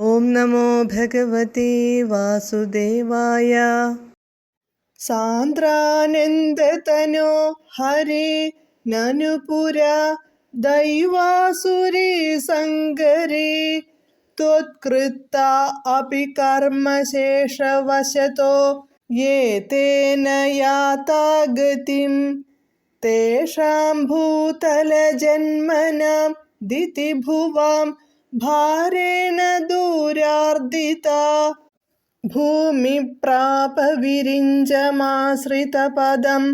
ഓം നമോ ഭഗവതേ വാസുദേവായ. സാന്ദ്രാനന്ദതനോ ഹരേ നനുപുരാ ദൈവാസുരേ സങ്കരേ ത്വത്കൃത്താ അപി കർമ്മശേഷവശതോ യേ തേന യാതാ ഗതിം തേഷാം ഭൂതലജന്മനാം ദിതിഭുവാം ഭാരേണ ദൂരാർദിതാ ഭൂമി പ്രാപ വിരിഞ്ചമാശ്രിതപദം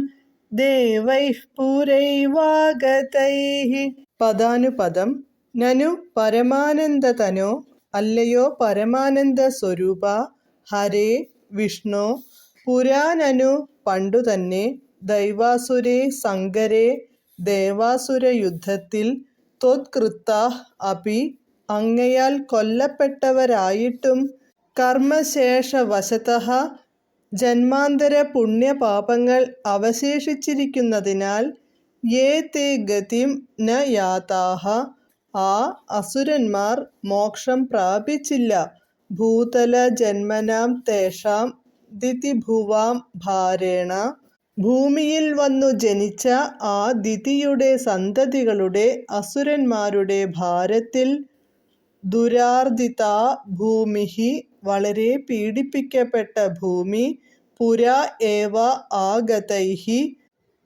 ദേവൈഃ പുരൈവാഗതൈഃ. പദാനുപദം. നനു പരമാനന്ദതനോ, അല്ലയോ പരമാനന്ദ സ്വരൂപ, ഹരേ വിഷ്ണു, പുരാനനു പണ്ടുതന്നെ, ദൈവാസുരേ സങ്കരേ ദേവാസുര യുദ്ധത്തിൽ, ത്വത്കൃത്താഃ അപി അങ്ങയാൽ കൊല്ലപ്പെട്ടവരായിട്ടും, കർമ്മശേഷവശതഃ ജന്മാന്തര പുണ്യപാപങ്ങൾ അവശേഷിച്ചിരിക്കുന്നതിനാൽ, യേ തേ ഗതിം ന യാതാഃ ആ അസുരന്മാർ മോക്ഷം പ്രാപിച്ചില്ല, ഭൂതല ജന്മനാം തേഷാം ദിതിഭുവാം ഭാരേണ ഭൂമിയിൽ വന്നു ജനിച്ച ആ ദിതിയുടെ സന്തതികളുടെ അസുരന്മാരുടെ ഭാരത്തിൽ, ദുരാർദിതാ ഭൂമിഃ വളരെ പീഡിപ്പിക്കപ്പെട്ട ഭൂമി, പുരാ ഏവ ആഗതൈഃ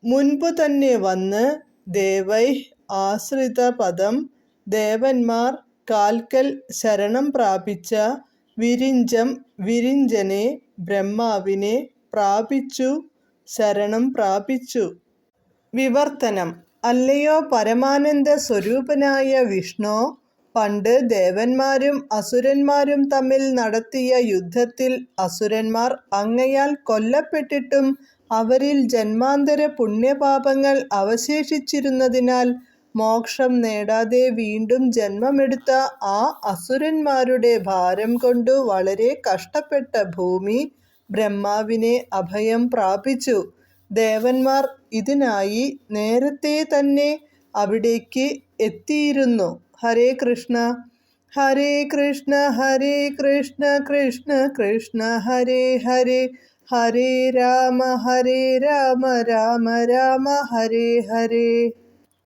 മുൻപു തന്നെ വന്ന്, ദേവൈഃ ആശ്രിതപദം ദേവന്മാർ കാൽക്കൽ ശരണം പ്രാപിച്ച, വിരിഞ്ചം വിരിഞ്ചനെ ബ്രഹ്മാവിനെ പ്രാപിച്ചു, ശരണം പ്രാപിച്ചു. വിവർത്തനം. അല്ലയോ പരമാനന്ദ സ്വരൂപനായ വിഷ്ണോ, പണ്ട് ദേവന്മാരും അസുരന്മാരും തമ്മിൽ നടത്തിയ യുദ്ധത്തിൽ അസുരന്മാർ അങ്ങയാൽ കൊല്ലപ്പെട്ടിട്ടും അവരിൽ ജന്മാന്തര പുണ്യപാപങ്ങൾ അവശേഷിച്ചിരുന്നതിനാൽ മോക്ഷം നേടാതെ വീണ്ടും ജന്മമെടുത്ത ആ അസുരന്മാരുടെ ഭാരം കൊണ്ടു വളരെ കഷ്ടപ്പെട്ട ഭൂമി ബ്രഹ്മാവിനെ അഭയം പ്രാപിച്ചു. ദേവന്മാർ ഇതിനായി നേരത്തെ തന്നെ അവിടേക്ക് എത്തിയിരുന്നു. ഹരേ കൃഷ്ണ. ഹരേ കൃഷ്ണ ഹരേ കൃഷ്ണ കൃഷ്ണ കൃഷ്ണ ഹരേ ഹരേ, ഹരേ രാമ രാമ രാമ ഹരേ ഹരേ.